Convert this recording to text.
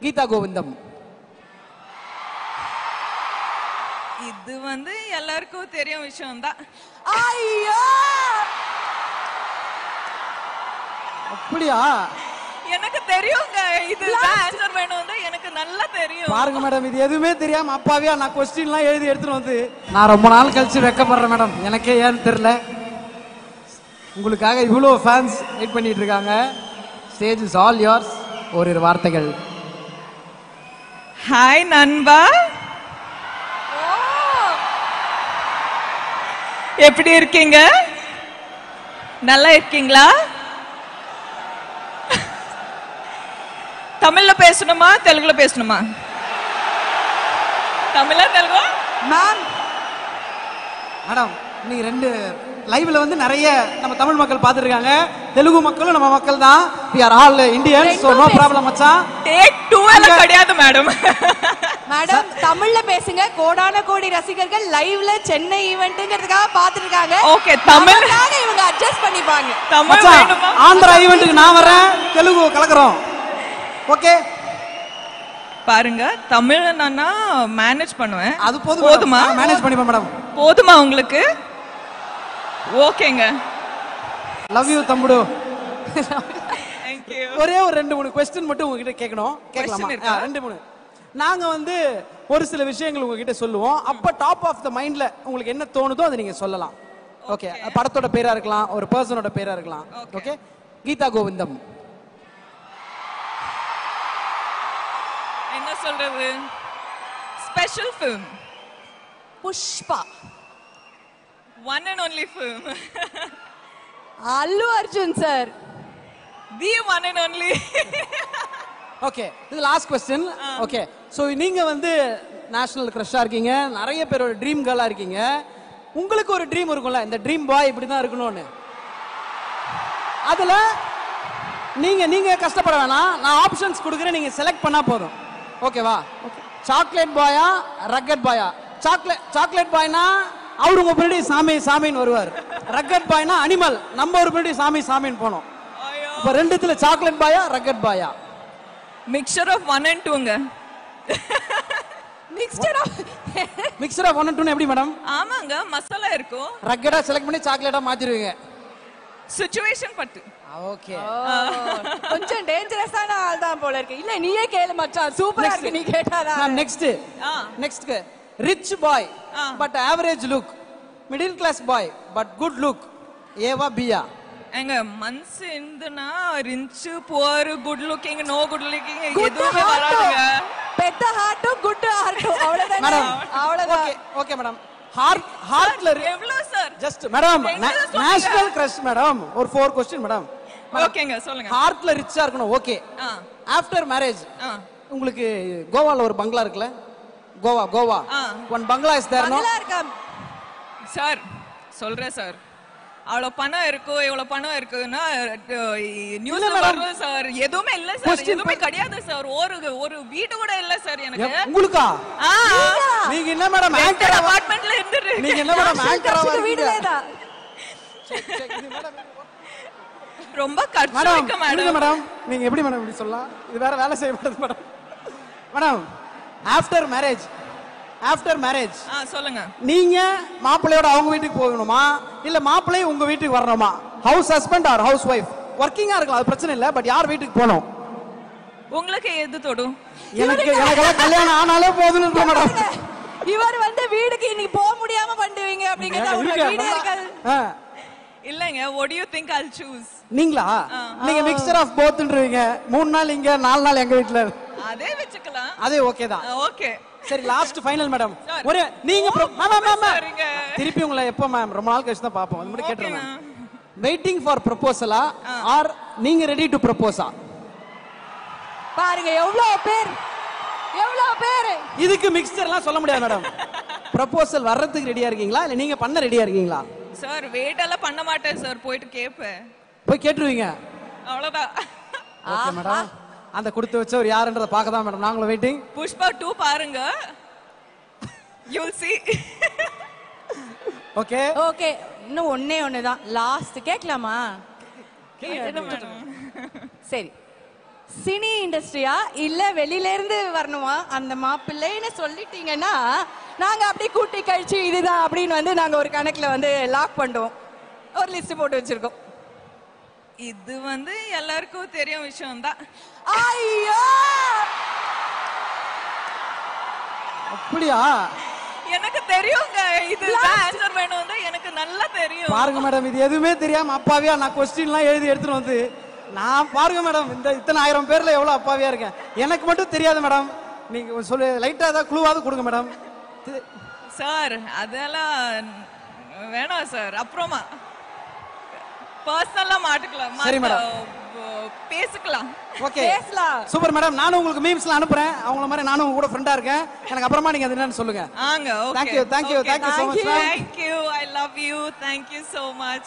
கீதா கோவிந்தம். இது வந்து எல்லாருக்கும் தெரியும் விஷயம் தான். ஐயோ அப்படியா? எனக்கு தெரியுங்க, இதுதான் ஆன்சர் வேணும்னு எனக்கு நல்லா தெரியும். பாருங்க மேடம், இது எதுவுமே தெரியாம அப்பாவியா நான் கொஸ்டின்லாம் எழுதி எடுத்துட்டு வந்து நான் ரொம்ப நாள் கழிச்சு வெக்கப்படுறேன் மேடம். எனக்கே ஏன்னு தெரியல. உங்களுக்காக இவ்வளோ ஃபேன்ஸ் வெயிட் பண்ணிட்டு இருக்காங்க. Stage is all yours. ஒரு வார்த்தைகள். ஹாய் நண்பா, எப்படி இருக்கீங்க? நல்லா இருக்கீங்களா? தமிழ்ல பேசணுமா தெலுங்குல பேசணுமா? தமிழா தெலுங்கு? மேம் மேடம், நீங்க ரெண்டு லைவ்ல வந்து நிறைய நம்ம தமிழ் மக்கள் பார்த்துருக்காங்க. தெலுங்கு மக்களும் நம்ம மக்கள் தான். we are all Indians, so no problem மச்சான். டேக் 2 எல்லாம் கிடையாது மேடம். மேடம் தமிழ்ல பேசுங்க. கோடான கோடி ரசிகர்கள் லைவ்ல சென்னை ஈவென்ட்ங்கிறதுக்காக பாத்துட்டு இருக்காங்க. ஓகே, தமிழ்காக இவங்க அட்ஜஸ்ட் பண்ணிப்பாங்க. தமிழ் வேணுமா? ஆந்திரா ஈவென்ட்க்கு நான் வரேன், தெலுங்கு கலக்குறோம். ஓகே பாருங்க, தமிழ் நான் மேனேஜ் பண்ணுவேன். அது போதுமா? மேனேஜ் பண்ணிப்பேன் மேடம். போதுமா உங்களுக்கு? ஓகேங்க. லவ் யூ தம்புடு. Thank you. ஒரே ஒரு 2-3 क्वेश्चन மட்டும் உங்ககிட்ட கேட்கணும். கேட்கலாமா? 2-3. நாங்க வந்து ஒரு சில விஷயங்கள் உங்ககிட்ட சொல்லுவோம். அப்ப டாப் ஆஃப் த மைண்ட்ல உங்களுக்கு என்ன தோணுதோ அதை நீங்க சொல்லலாம். ஓகே, படத்தோட பேரா இருக்கலாம், ஒரு பர்சனோட பேரா இருக்கலாம். ஓகே, கீதா கோவிந்தம். என்ன சொல்றது? Special film. Pushpa. One and only film. Allu Arjun sir. The one and only. Okay, இது லாஸ்ட் क्वेश्चन. ஓகே, சோ நீங்க வந்து நேஷனல் கிரஷா இருக்கீங்க, நிறைய பேரோட ட்ரீம் கேர்லா இருக்கீங்க. உங்களுக்கு ஒரு ட்ரீம் இருக்கும்ல, இந்த ட்ரீம் பாய் இப்படி தான் இருக்கணும்னு. அதுல நீங்க கஷ்டப்பட வேணாம், நான் ஆப்ஷன்ஸ் கொடுக்குறேன், நீங்க செலக்ட் பண்ணா போதும். ஓகேவா? சாக்லேட் பாயா ரக்கட் பாயா? சாக்லேட் பாய்னா அவர் உங்க பின்னாடி சாமின்னு வருவார். ரக்கட் பாய்னா அனிமல், நம்ம ஒரு பின்னாடி சாமின்னு போனோம். இப்ப ரெண்டுத்துல சாக்லேட் பாயா ரக்கட் பாயா? மிக்சர் ஆஃப் 1 and 2ங்க. மிக்சர் ஆஃப் 1 and 2 எப்படி மேடம்? ஆமாங்க, மசாலா இருக்கும். ரக்கடா செலக்ட் பண்ணி சாக்லேட்டா மாத்திடுவீங்க. சிச்சுவேஷன் பட்டு. ஓகே, கொஞ்சம் டேஞ்சரஸான ஆள் தான் போல இருக்கு. இல்ல நீயே கேளு மச்சான், சூப்பரா இருக்கு நீ கேட்டாதா. Next rich boy but average look, middle class boy but good look, ஏவா பியா? எங்க மனசு இருந்துனா rich poor good looking no good looking எதுவுமே வராதுங்க. பெத்த ஹார்ட்டும் குட் ஹார்ட்டும் அவ்வளவுதான் மேடம். அவ்வளவுதான். ஓகே மேடம், ஹார்ட்ல எவ்வளவு sir? Just madam, national crush madam. ஒரு 4 क्वेश्चन மேடம். ஓகேங்க, சொல்லுங்க. ஹார்ட்ல ரிச்சா இருக்கணும். ஓகே, ஆஃப்டர் மேரேஜ் உங்களுக்கு கோவால ஒரு பங்களா இருக்குல்ல, கோவா ஒன் பங்களா இஸ் தேர். நல்லா இருக்கா சார்? சொல்றேன் சார், அவ்வளவு பணம் இருக்கு, இவ்வளவு பணம் இருக்குன்னா நியூஸ்ல வரும் சார். எதுவுமே இல்ல சார், எதுவுமே கிடையாது சார். ஒரு வீடு கூட இல்ல சார் எனக்கு. உங்களுக்கா? நீங்க என்ன மேடம் ஆங்கர் அபார்ட்மெண்ட்ல இருந்துரு? நீங்க என்ன மேடம் ஆங்கரா வீடுல தான்? ரொம்ப கஷ்டம் இருக்கு மேடம். மேடம் நீங்க எப்படி மேடம் இப்படி சொல்லலாம்? இது வேற வேலை செய்ய மாட்டேங்குது மேடம். மேடம் ஆஃப்டர் மேரேஜ் சொல்லுங்க. நீங்க மாப்பிள்ளையோட அவங்க வீட்டுக்கு போகணுமா இல்ல மாப்பிள்ளை உங்க வீட்டுக்கு வரணுமா? House husband or house wife? ஒர்க்கிங்கா இருக்கலாம், அது பிரச்சனை இல்ல, பட் யார் வீட்டுக்கு போகணும்? உங்களுக்கு எது தொடும்? எனக்கு கல்யாணம் ஆனாலே போதும்னு இருக்கு மேடம். இவர் வந்து வீட்டுக்கு இன்னைக்கு போக முடியாம பண்ணுவீங்க அப்படிங்கறது உங்களுக்கு வீடியோ இருக்காது. இல்லங்க, what do you think I'll choose? நீங்களா? நீங்க மிக்சர் ஆஃப் போத்ன்றீங்க. 3 நாள் இங்க 4 நாள் எங்க வீட்ல. அதே வெச்சுக்கலாம். அதே ஓகே தான். ஓகே, சரி, லாஸ்ட் ஃபைனல் மேடம். ஒரு நீங்க திருப்பி உங்களை எப்போ மேம்? ரொம்ப நாள் கழிச்சு தான் பாப்போம். அது மட்டும் கேட்றேன். வெயிட்டிங் ஃபார் ப்ரொபோசலா ஆர் நீங்க ரெடி டு ப்ரொபோஸா? பாருங்க எவ்வளவு பேர். இதுக்கு மிக்சர்லாம் சொல்ல முடியாது மேடம். ப்ரொபோசல் வர்றதுக்கு ரெடியா இருக்கீங்களா இல்ல நீங்க பண்ண ரெடியா இருக்கீங்களா? சார் வெயிட் எல்லாம் பண்ண மாட்டேன் சார், போயிட்டு கேப்பேன். போய் கேட்டுருவீங்க, அவ்வளவுதான். Okay madam. அந்த கொடுத்து வச்ச ஒரு யாருன்றத பார்க்க தான் மேடம் நாங்களும் வெயிட்டிங். புஷ்பா 2 பாருங்க, you'll see. ஓகே, இன்னும் ஒண்ணே தான் லாஸ்ட் கேட்கலாமா? சரி, சினி இண்டஸ்ட்ரியா இல்ல வெளியில இருந்து வரணுமா? அந்த மாப்பிள்ளைன்னு சொல்லிட்டீங்கன்னா நாங்க அப்படியே கூட்டி கழிச்சு இதுதான் அப்படின்னு வந்து நாங்க ஒரு கணக்குல வந்து லாக் பண்ணுவோம். ஒரு லிஸ்ட் போட்டு வச்சிருக்கோம். இது வந்து எல்லாருக்கும் தெரியும் விஷயம் தான். ஐயோ அப்படியா? எனக்கு தெரியுங்க. இதுதான் ஆன்சர் வேணும் தான் எனக்கு நல்லா தெரியும். பாருங்க மேடம், இது எதுவுமே தெரியாம அப்பாவியா நான் கொஸ்டின்லாம் எழுதி எடுத்துட்டு வந்து நான் பாருங்க மேடம், இந்த இத்தனை 1000 பேர்ல எவ்வளவு அப்பாவியா இருக்கேன். எனக்கு மட்டும் தெரியாது மேடம். நீங்க சொல்லு, லைட்டா ஏதாவது க்ளூவாவது கொடுங்க மேடம். சார் அதெல்லாம் வேணாம் சார். அப்புறமா பர்சனலா மாட்டுக்கலாம். சரி மேடம், பேசிக்கலாம். ஓகே பேசலாம். Super madam. நானும் உங்களுக்கு மீம்ஸ்லாம் அனுப்புறேன். அவங்கள மாதிரி நானும் உங்க கூட ஃப்ரெண்டா இருக்கேன். எனக்கு அப்புறமா நீங்க அது என்னன்னு சொல்லுங்க. ஆங்க, okay. Thank you so much. Thank you. I love you. Thank you so much.